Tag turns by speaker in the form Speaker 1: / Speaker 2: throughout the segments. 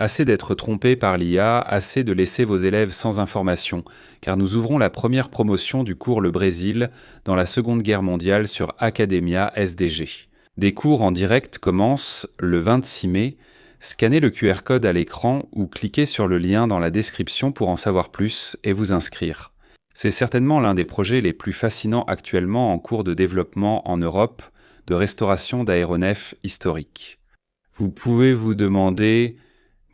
Speaker 1: Assez d'être trompé par l'IA, assez de laisser vos élèves sans information, car nous ouvrons la première promotion du cours Le Brésil dans la Seconde Guerre mondiale sur Academia SDG. Des cours en direct commencent le 26 mai. Scannez le QR code à l'écran ou cliquez sur le lien dans la description pour en savoir plus et vous inscrire. C'est certainement l'un des projets les plus fascinants actuellement en cours de développement en Europe de restauration d'aéronefs historiques. Vous pouvez vous demander,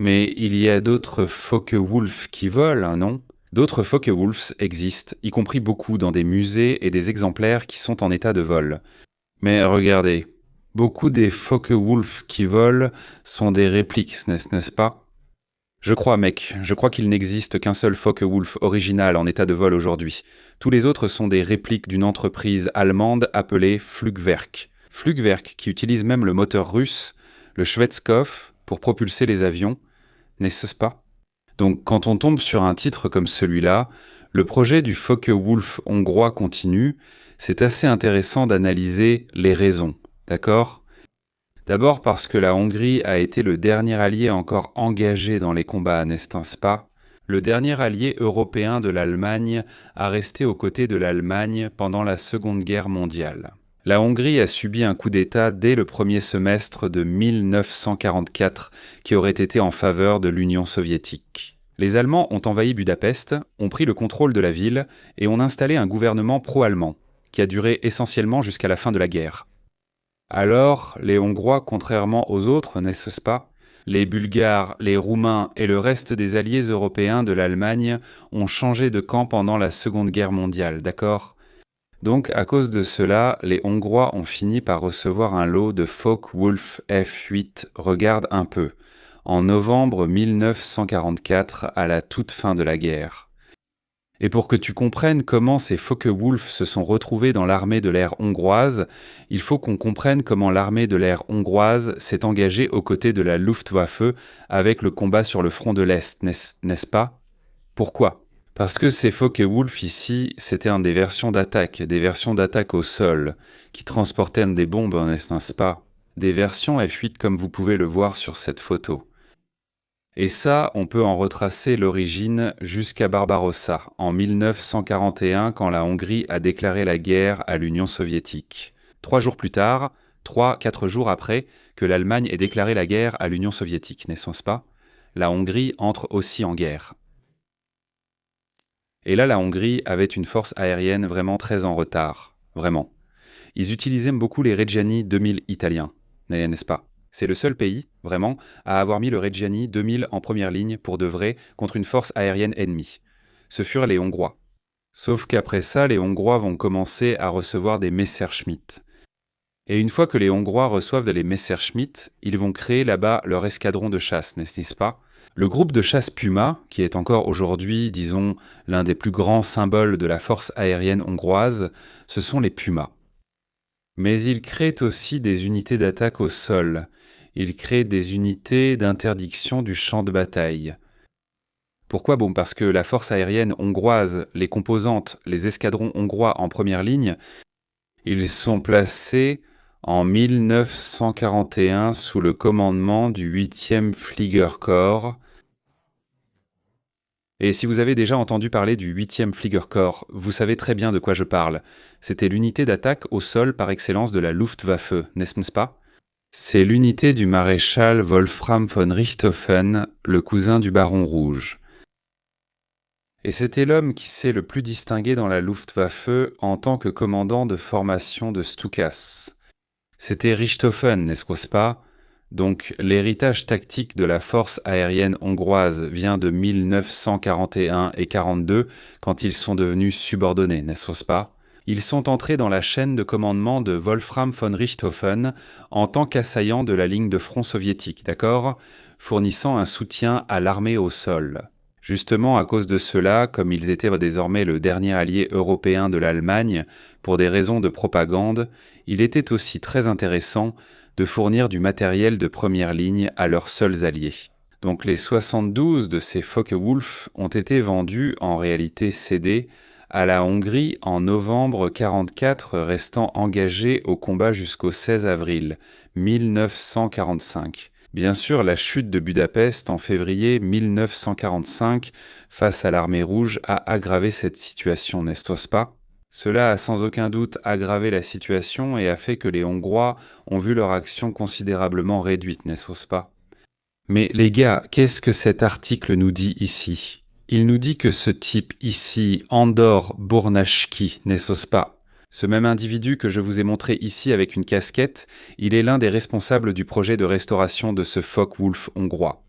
Speaker 1: mais il y a d'autres Focke-Wulf qui volent, non? D'autres Focke-Wulfs existent, y compris beaucoup dans des musées et des exemplaires qui sont en état de vol. Mais regardez, beaucoup des Focke-Wulf qui volent sont des répliques, n'est-ce pas? Je crois qu'il n'existe qu'un seul Focke-Wulf original en état de vol aujourd'hui. Tous les autres sont des répliques d'une entreprise allemande appelée Flugwerk. Flugwerk qui utilise même le moteur russe, le Schwarzkopf, pour propulser les avions, n'est-ce pas? Donc quand on tombe sur un titre comme celui-là, le projet du Focke-Wulf hongrois continue, c'est assez intéressant d'analyser les raisons, d'accord? D'abord parce que la Hongrie a été le dernier allié encore engagé dans les combats, n'est-ce pas? Le dernier allié européen de l'Allemagne a resté aux côtés de l'Allemagne pendant la Seconde Guerre mondiale. La Hongrie a subi un coup d'État dès le premier semestre de 1944 qui aurait été en faveur de l'Union soviétique. Les Allemands ont envahi Budapest, ont pris le contrôle de la ville et ont installé un gouvernement pro-allemand qui a duré essentiellement jusqu'à la fin de la guerre. Alors, les Hongrois, contrairement aux autres, n'est-ce pas? Les Bulgares, les Roumains et le reste des alliés européens de l'Allemagne ont changé de camp pendant la Seconde Guerre mondiale, d'accord? Donc, à cause de cela, les Hongrois ont fini par recevoir un lot de Focke-Wulf F8, regarde un peu, en novembre 1944, à la toute fin de la guerre. Et pour que tu comprennes comment ces Focke-Wulf se sont retrouvés dans l'armée de l'air hongroise, il faut qu'on comprenne comment l'armée de l'air hongroise s'est engagée aux côtés de la Luftwaffe avec le combat sur le front de l'Est, n'est-ce pas? Pourquoi? Parce que ces Focke-Wulf ici, c'était des versions d'attaque au sol, qui transportaient des bombes, n'est-ce pas? Des versions F8 comme vous pouvez le voir sur cette photo. Et ça, on peut en retracer l'origine jusqu'à Barbarossa, en 1941, quand la Hongrie a déclaré la guerre à l'Union soviétique. 3 jours plus tard, 3-4 jours après que l'Allemagne ait déclaré la guerre à l'Union soviétique, n'est-ce pas? La Hongrie entre aussi en guerre. Et là, la Hongrie avait une force aérienne vraiment très en retard, vraiment. Ils utilisaient beaucoup les Reggiani 2000 italiens, n'est-ce pas? C'est le seul pays, vraiment, à avoir mis le Reggiani 2000 en première ligne pour de vrai contre une force aérienne ennemie. Ce furent les Hongrois. Sauf qu'après ça, les Hongrois vont commencer à recevoir des Messerschmitt. Et une fois que les Hongrois reçoivent les Messerschmitt, ils vont créer là-bas leur escadron de chasse, n'est-ce pas? Le groupe de chasse Puma, qui est encore aujourd'hui, disons, l'un des plus grands symboles de la force aérienne hongroise, ce sont les Pumas. Mais ils créent aussi des unités d'attaque au sol. Ils créent des unités d'interdiction du champ de bataille. Pourquoi? Bon, parce que la force aérienne hongroise, les composantes, les escadrons hongrois en première ligne, ils sont placés en 1941 sous le commandement du 8e Fliegerkorps. Et si vous avez déjà entendu parler du 8e Fliegerkorps, vous savez très bien de quoi je parle. C'était l'unité d'attaque au sol par excellence de la Luftwaffe, n'est-ce pas? C'est l'unité du maréchal Wolfram von Richthofen, le cousin du baron rouge. Et c'était l'homme qui s'est le plus distingué dans la Luftwaffe en tant que commandant de formation de Stukas. C'était Richthofen, n'est-ce pas? Donc l'héritage tactique de la force aérienne hongroise vient de 1941 et 42 quand ils sont devenus subordonnés, n'est-ce pas? Ils sont entrés dans la chaîne de commandement de Wolfram von Richthofen en tant qu'assaillants de la ligne de front soviétique, d'accord? Fournissant un soutien à l'armée au sol. Justement à cause de cela, comme ils étaient désormais le dernier allié européen de l'Allemagne, pour des raisons de propagande, il était aussi très intéressant de fournir du matériel de première ligne à leurs seuls alliés. Donc les 72 de ces Focke-Wulf ont été vendus, en réalité cédés, à la Hongrie en novembre 1944, restant engagés au combat jusqu'au 16 avril 1945. Bien sûr, la chute de Budapest en février 1945 face à l'armée rouge a aggravé cette situation, n'est-ce pas? Cela a sans aucun doute aggravé la situation et a fait que les Hongrois ont vu leur action considérablement réduite, n'est-ce pas? Mais les gars, qu'est-ce que cet article nous dit ici? Il nous dit que ce type ici, Andor Burnacki, n'est-ce pas? Ce même individu que je vous ai montré ici avec une casquette, il est l'un des responsables du projet de restauration de ce Focke-Wulf hongrois.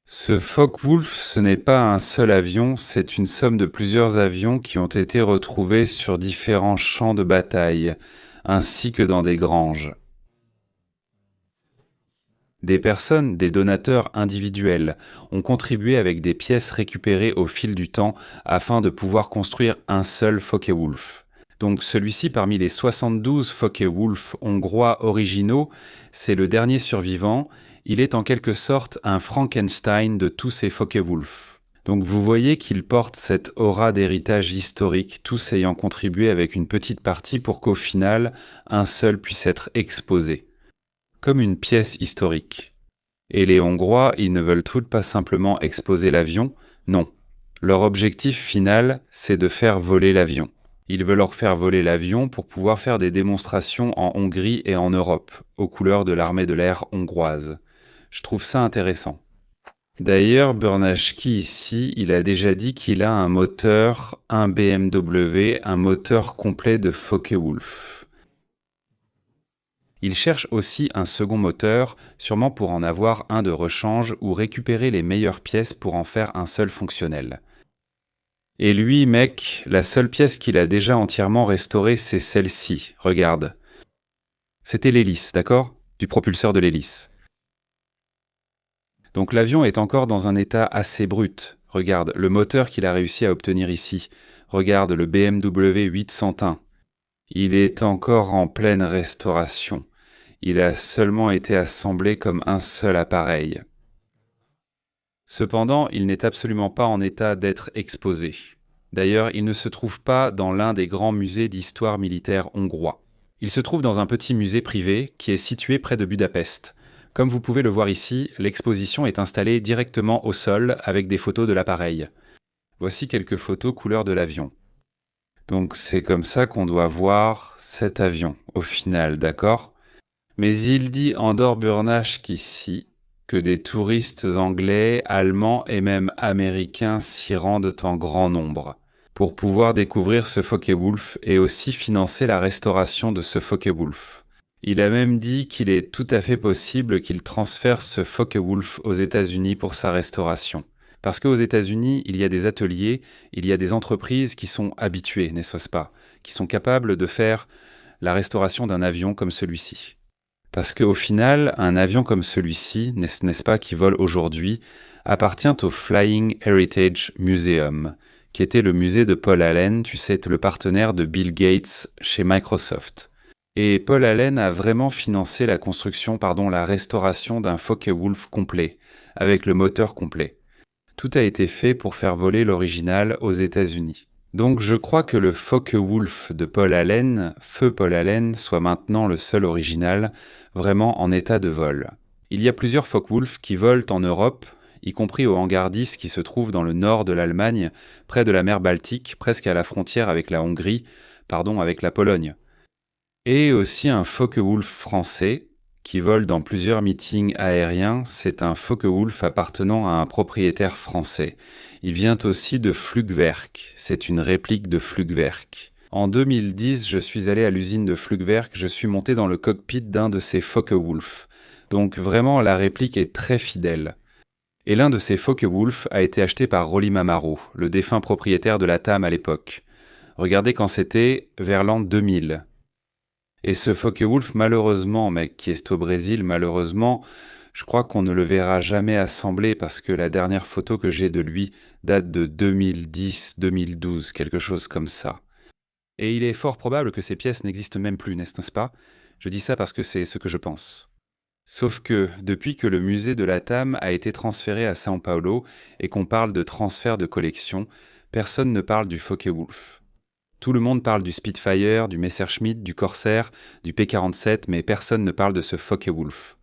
Speaker 1: Ce Focke-Wulf, ce n'est pas un seul avion, c'est une somme de plusieurs avions qui ont été retrouvés sur différents champs de bataille, ainsi que dans des granges. Des personnes, des donateurs individuels, ont contribué avec des pièces récupérées au fil du temps afin de pouvoir construire un seul Focke-Wulf. Donc celui-ci, parmi les 72 Focke-Wulf hongrois originaux, c'est le dernier survivant. Il est en quelque sorte un Frankenstein de tous ces Focke-Wulf. Donc vous voyez qu'il porte cette aura d'héritage historique, tous ayant contribué avec une petite partie pour qu'au final, un seul puisse être exposé. Comme une pièce historique. Et les Hongrois, ils ne veulent tout pas simplement exposer l'avion, non. Leur objectif final, c'est de faire voler l'avion. Ils veulent leur faire voler l'avion pour pouvoir faire des démonstrations en Hongrie et en Europe, aux couleurs de l'armée de l'air hongroise. Je trouve ça intéressant. D'ailleurs, Burnacki ici, il a déjà dit qu'il a un moteur, un BMW, un moteur complet de Focke-Wulf. Il cherche aussi un second moteur, sûrement pour en avoir un de rechange ou récupérer les meilleures pièces pour en faire un seul fonctionnel. Et lui, mec, la seule pièce qu'il a déjà entièrement restaurée, c'est celle-ci, regarde. C'était l'hélice, d'accord? Du propulseur de l'hélice. Donc l'avion est encore dans un état assez brut. Regarde, le moteur qu'il a réussi à obtenir ici. Regarde, le BMW 801. Il est encore en pleine restauration. Il a seulement été assemblé comme un seul appareil. Cependant, il n'est absolument pas en état d'être exposé. D'ailleurs, il ne se trouve pas dans l'un des grands musées d'histoire militaire hongrois. Il se trouve dans un petit musée privé qui est situé près de Budapest. Comme vous pouvez le voir ici, l'exposition est installée directement au sol avec des photos de l'appareil. Voici quelques photos couleur de l'avion. Donc c'est comme ça qu'on doit voir cet avion, au final, d'accord ? Mais il dit Andor Burnacki ici que des touristes anglais, allemands et même américains s'y rendent en grand nombre pour pouvoir découvrir ce Focke-Wulf et aussi financer la restauration de ce Focke-Wulf. Il a même dit qu'il est tout à fait possible qu'il transfère ce Focke-Wulf aux États-Unis pour sa restauration. Parce qu'aux États-Unis, il y a des ateliers, il y a des entreprises qui sont habituées, n'est-ce pas, qui sont capables de faire la restauration d'un avion comme celui-ci. Parce qu'au final, un avion comme celui-ci, n'est-ce pas, qui vole aujourd'hui, appartient au Flying Heritage Museum, qui était le musée de Paul Allen, tu sais, le partenaire de Bill Gates chez Microsoft. Et Paul Allen a vraiment financé la restauration d'un Focke-Wulf complet, avec le moteur complet. Tout a été fait pour faire voler l'original aux États-Unis. Donc je crois que le Focke-Wulf de Paul Allen, Feu Paul Allen, soit maintenant le seul original vraiment en état de vol. Il y a plusieurs Focke-Wulf qui volent en Europe, y compris au hangar 10 qui se trouve dans le nord de l'Allemagne, près de la mer Baltique, presque à la frontière avec avec la Pologne. Et aussi un Focke-Wulf français, qui vole dans plusieurs meetings aériens, c'est un Focke-Wulf appartenant à un propriétaire français. Il vient aussi de Flugwerk, c'est une réplique de Flugwerk. En 2010, je suis allé à l'usine de Flugwerk, je suis monté dans le cockpit d'un de ces Focke-Wulf. Donc vraiment, la réplique est très fidèle. Et l'un de ces Focke-Wulf a été acheté par Rolly Mamaro, le défunt propriétaire de la TAM à l'époque. Regardez quand c'était, vers l'an 2000. Et ce Focke-Wulf, malheureusement, mec, qui est au Brésil, malheureusement, je crois qu'on ne le verra jamais assemblé parce que la dernière photo que j'ai de lui date de 2010-2012, quelque chose comme ça. Et il est fort probable que ces pièces n'existent même plus, n'est-ce pas? Je dis ça parce que c'est ce que je pense. Sauf que, depuis que le musée de la TAM a été transféré à São Paulo et qu'on parle de transfert de collection, personne ne parle du Focke-Wulf. Tout le monde parle du Spitfire, du Messerschmitt, du Corsair, du P-47, mais personne ne parle de ce Focke-Wulf.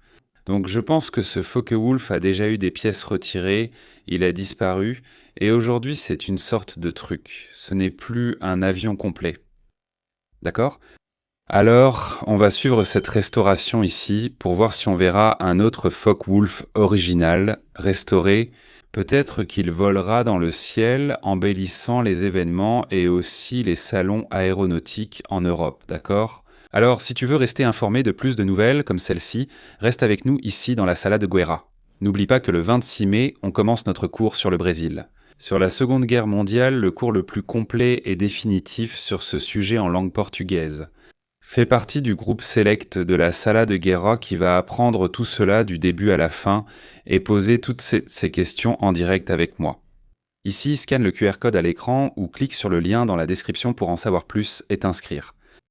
Speaker 1: Donc je pense que ce Focke-Wulf a déjà eu des pièces retirées, il a disparu, et aujourd'hui c'est une sorte de truc. Ce n'est plus un avion complet. D'accord? Alors, on va suivre cette restauration ici pour voir si on verra un autre Focke-Wulf original, restauré. Peut-être qu'il volera dans le ciel, embellissant les événements et aussi les salons aéronautiques en Europe, d'accord? Alors, si tu veux rester informé de plus de nouvelles comme celle-ci, reste avec nous ici dans la sala de Guerra. N'oublie pas que le 26 mai, on commence notre cours sur le Brésil. Sur la Seconde Guerre mondiale, le cours le plus complet et définitif sur ce sujet en langue portugaise. Fait partie du groupe select de la Sala de Guerra qui va apprendre tout cela du début à la fin et poser toutes ces questions en direct avec moi. Ici, scanne le QR code à l'écran ou clique sur le lien dans la description pour en savoir plus et t'inscrire.